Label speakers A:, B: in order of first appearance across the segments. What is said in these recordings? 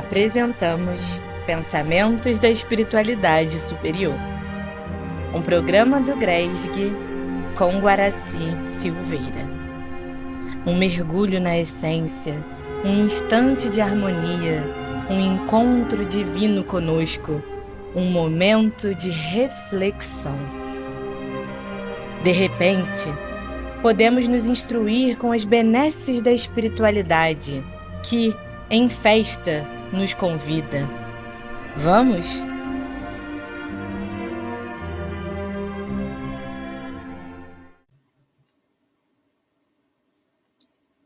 A: Apresentamos Pensamentos da Espiritualidade Superior, um programa do GRESG com Guaraci Silveira. Um mergulho na essência, um instante de harmonia, um encontro divino conosco, um momento de reflexão. De repente, podemos nos instruir com as benesses da espiritualidade que, em festa, nos convida. Vamos?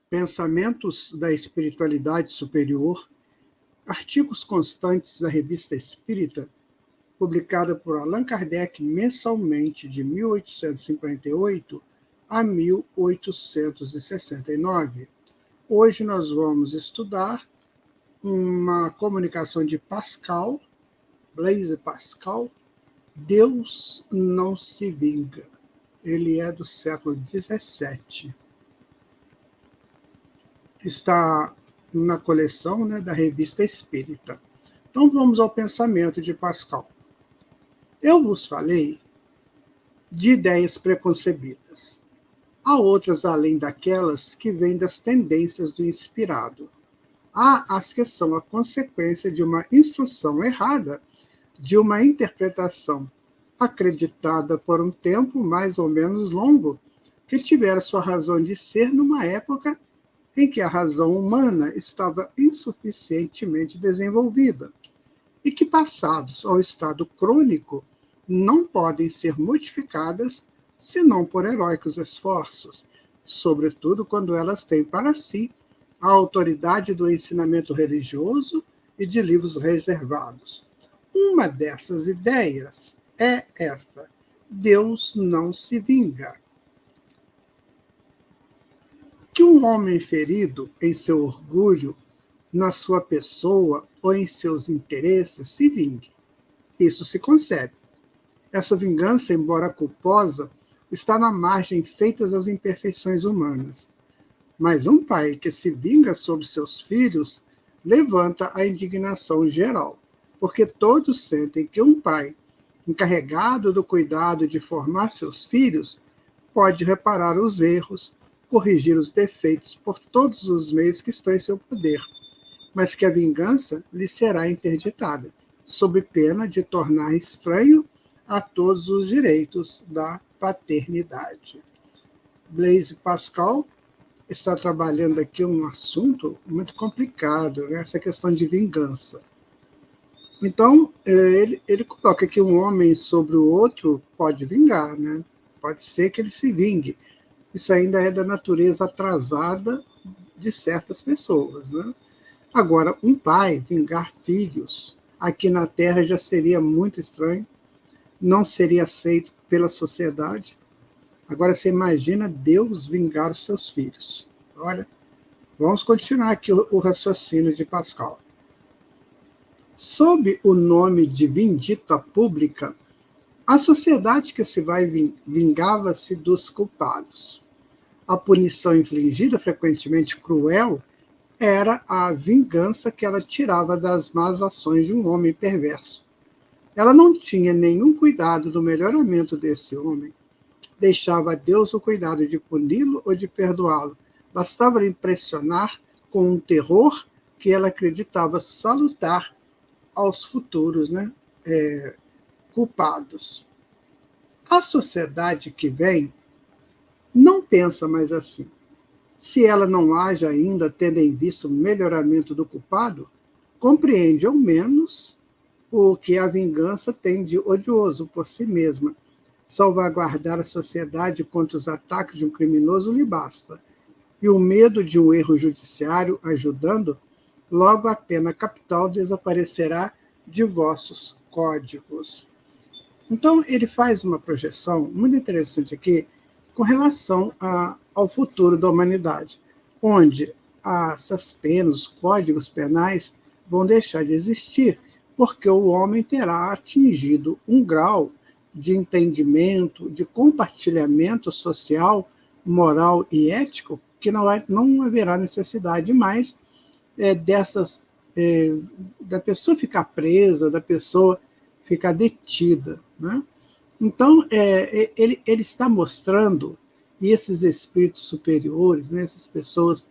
B: Pensamentos da Espiritualidade Superior, artigos constantes da Revista Espírita, publicada por Allan Kardec mensalmente de 1858 a 1869. Hoje nós vamos estudar uma comunicação de Pascal, Blaise Pascal, Deus não se vinga. Ele é do século XVII. Está na coleção, da Revista Espírita. Então vamos ao pensamento de Pascal. Eu vos falei de ideias preconcebidas. Há outras além daquelas que vêm das tendências do inspirado. Há as que são a consequência de uma instrução errada, de uma interpretação acreditada por um tempo mais ou menos longo, que tivera sua razão de ser numa época em que a razão humana estava insuficientemente desenvolvida, e que, passados ao estado crônico, não podem ser modificadas senão por heróicos esforços, sobretudo quando elas têm para si a autoridade do ensinamento religioso e de livros reservados. Uma dessas ideias é esta: Deus não se vinga. Que um homem ferido em seu orgulho, na sua pessoa ou em seus interesses se vingue. Isso se concebe. Essa vingança, embora culposa, está na margem feitas as imperfeições humanas. Mas um pai que se vinga sobre seus filhos levanta a indignação geral, porque todos sentem que um pai, encarregado do cuidado de formar seus filhos, pode reparar os erros, corrigir os defeitos por todos os meios que estão em seu poder, mas que a vingança lhe será interditada, sob pena de tornar estranho a todos os direitos da paternidade. Blaise Pascal está trabalhando aqui um assunto muito complicado, essa questão de vingança. Então, ele coloca que um homem sobre o outro pode vingar, Pode ser que ele se vingue. Isso ainda é da natureza atrasada de certas pessoas, Agora, um pai vingar filhos aqui na Terra já seria muito estranho, não seria aceito pela sociedade. Agora, você imagina Deus vingar os seus filhos. Olha, vamos continuar aqui o raciocínio de Pascal. Sob o nome de vindita pública, a sociedade que se vai vingava-se dos culpados. A punição infligida, frequentemente cruel, era a vingança que ela tirava das más ações de um homem perverso. Ela não tinha nenhum cuidado do melhoramento desse homem. Deixava a Deus o cuidado de puni-lo ou de perdoá-lo. Bastava lhe impressionar com um terror que ela acreditava salutar aos futuros culpados. A sociedade que vem não pensa mais assim. Se ela não age ainda tendo em vista o melhoramento do culpado, compreende ao menos o que a vingança tem de odioso por si mesma. Salvaguardar a sociedade contra os ataques de um criminoso lhe basta. E o medo de um erro judiciário ajudando, logo a pena capital desaparecerá de vossos códigos. Então, ele faz uma projeção muito interessante aqui com relação ao futuro da humanidade, onde essas penas, os códigos penais, vão deixar de existir, porque o homem terá atingido um grau de entendimento, de compartilhamento social, moral e ético, que não haverá necessidade mais dessas da pessoa ficar presa, da pessoa ficar detida, né? Então, ele está mostrando, e esses espíritos superiores, né, essas pessoas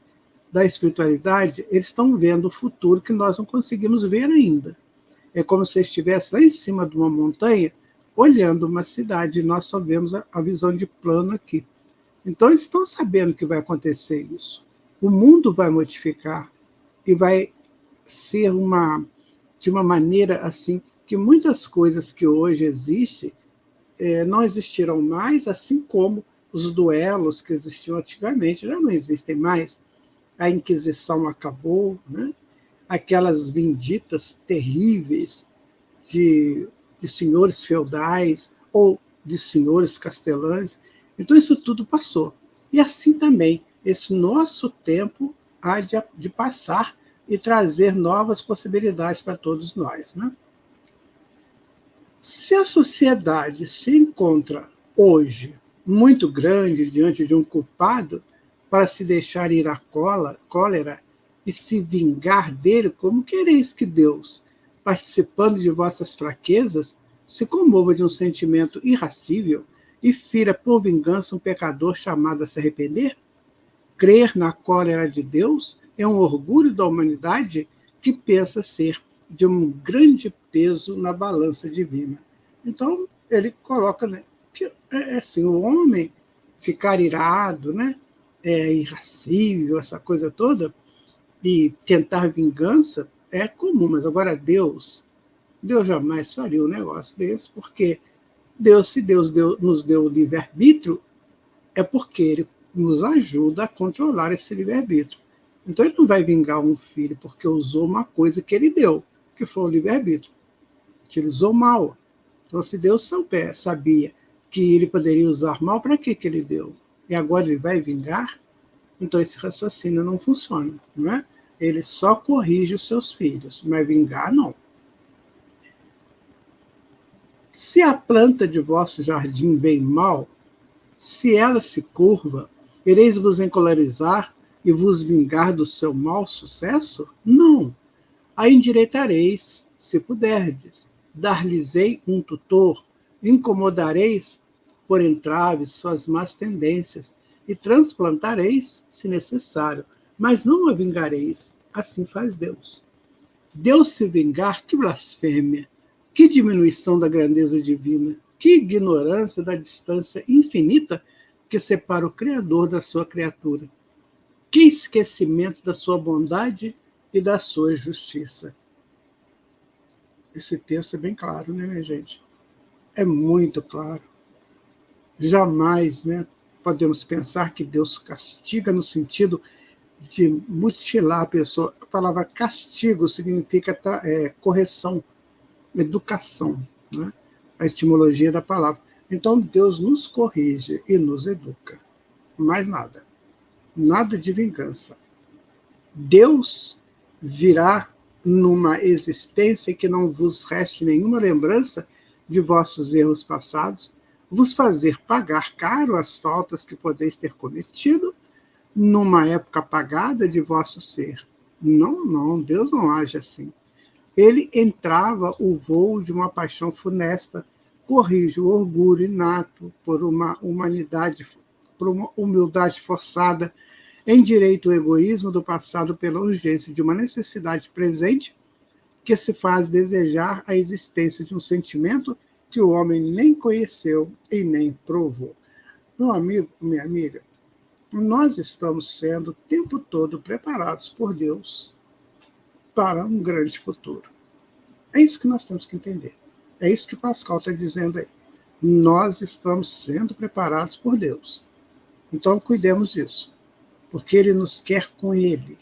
B: da espiritualidade, eles estão vendo o futuro que nós não conseguimos ver ainda. É como se estivesse lá em cima de uma montanha, olhando uma cidade, e nós só vemos a visão de plano aqui. Então, eles estão sabendo que vai acontecer isso. O mundo vai modificar e vai ser de uma maneira assim que muitas coisas que hoje existem não existirão mais, assim como os duelos que existiam antigamente já não existem mais. A Inquisição acabou, né? Aquelas vinditas terríveis de senhores feudais ou de senhores castelães. Então, isso tudo passou. E assim também, esse nosso tempo há de passar e trazer novas possibilidades para todos nós, né? Se a sociedade se encontra hoje muito grande diante de um culpado para se deixar ir à cólera e se vingar dele, como quereis que Deus, participando de vossas fraquezas, se comova de um sentimento irracível e fira por vingança um pecador chamado a se arrepender? Crer na cólera de Deus é um orgulho da humanidade que pensa ser de um grande peso na balança divina. Então, ele coloca, né, que assim, o homem ficar irado, né, irracível, essa coisa toda, e tentar vingança é comum, mas agora Deus jamais faria um negócio desse, porque se Deus nos deu o livre-arbítrio, é porque ele nos ajuda a controlar esse livre-arbítrio. Então, ele não vai vingar um filho porque usou uma coisa que ele deu, que foi o livre-arbítrio. Utilizou mal. Então, se Deus sabia que ele poderia usar mal, para que ele deu? E agora ele vai vingar? Então, esse raciocínio não funciona, não é? Ele só corrige os seus filhos, mas vingar, não. Se a planta de vosso jardim vem mal, se ela se curva, ireis vos encolerizar e vos vingar do seu mau sucesso? Não. A endireitareis, se puderdes. Dar-lhes-ei um tutor, incomodareis por entraves suas más tendências e transplantareis, se necessário, mas não a vingareis. Assim faz Deus. Deus se vingar, que blasfêmia, que diminuição da grandeza divina, que ignorância da distância infinita que separa o Criador da sua criatura. Que esquecimento da sua bondade e da sua justiça. Esse texto é bem claro, né, minha gente? É muito claro. Jamais, né, podemos pensar que Deus castiga no sentido de mutilar a pessoa. A palavra castigo significa correção, educação, né? A etimologia da palavra. Então, Deus nos corrige e nos educa. Mais nada. Nada de vingança. Deus virá numa existência que não vos reste nenhuma lembrança de vossos erros passados, vos fazer pagar caro as faltas que podeis ter cometido numa época apagada de vosso ser. Não, Deus não age assim. Ele entrava o voo de uma paixão funesta, corrige o orgulho inato por uma humildade forçada, endireita o egoísmo do passado pela urgência de uma necessidade presente que se faz desejar a existência de um sentimento que o homem nem conheceu e nem provou. Meu amigo, minha amiga, nós estamos sendo o tempo todo preparados por Deus para um grande futuro. É isso que nós temos que entender. É isso que Pascal está dizendo aí. Nós estamos sendo preparados por Deus. Então, cuidemos disso, porque Ele nos quer com Ele,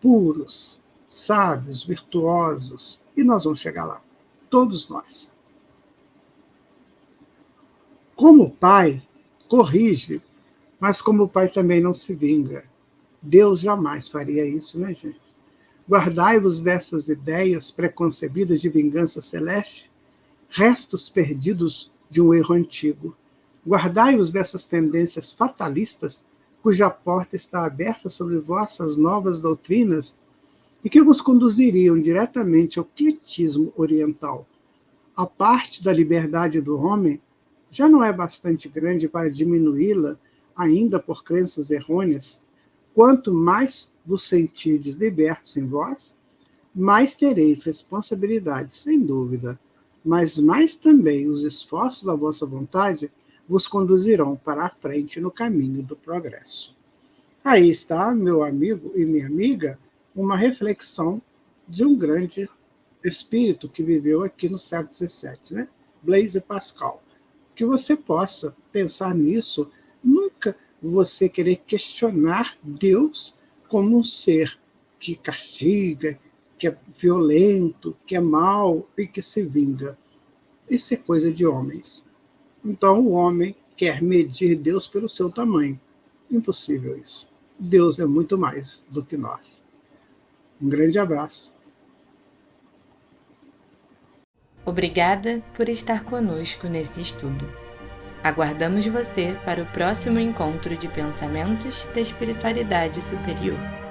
B: puros, sábios, virtuosos, e nós vamos chegar lá, todos nós. Como o Pai corrige, mas como o Pai também não se vinga. Deus jamais faria isso, né, gente? Guardai-vos dessas ideias preconcebidas de vingança celeste, restos perdidos de um erro antigo. Guardai-vos dessas tendências fatalistas, cuja porta está aberta sobre vossas novas doutrinas, e que vos conduziriam diretamente ao quietismo oriental. A parte da liberdade do homem já não é bastante grande para diminuí-la ainda por crenças errôneas. Quanto mais vos sentirdes libertos em vós, mais tereis responsabilidade, sem dúvida, mas mais também os esforços da vossa vontade vos conduzirão para a frente no caminho do progresso. Aí está, meu amigo e minha amiga, uma reflexão de um grande espírito que viveu aqui no século XVII, né? Blaise Pascal. Que você possa pensar nisso, nunca você querer questionar Deus como um ser que castiga, que é violento, que é mau e que se vinga. Isso é coisa de homens. Então o homem quer medir Deus pelo seu tamanho. Impossível isso. Deus é muito mais do que nós. Um grande abraço.
A: Obrigada por estar conosco nesse estudo. Aguardamos você para o próximo encontro de pensamentos da espiritualidade superior.